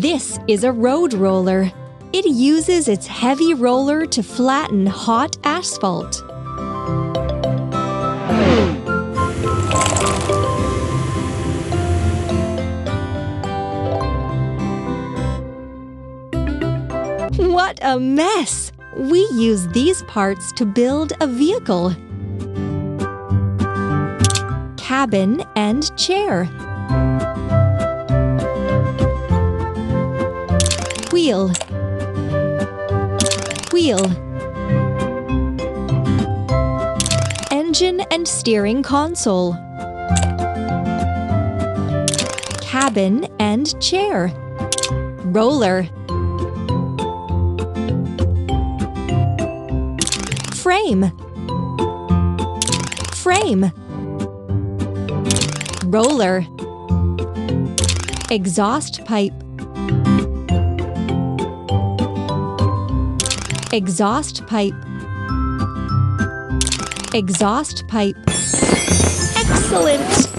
This is a road roller. It uses its heavy roller to flatten hot asphalt. What a mess! We use these parts to build a vehicle. Cabin and chair. Wheel. Wheel. Engine and steering console. Cabin and chair. Roller. Frame. Frame. Roller. Exhaust pipe. Exhaust pipe. Exhaust pipe. Excellent!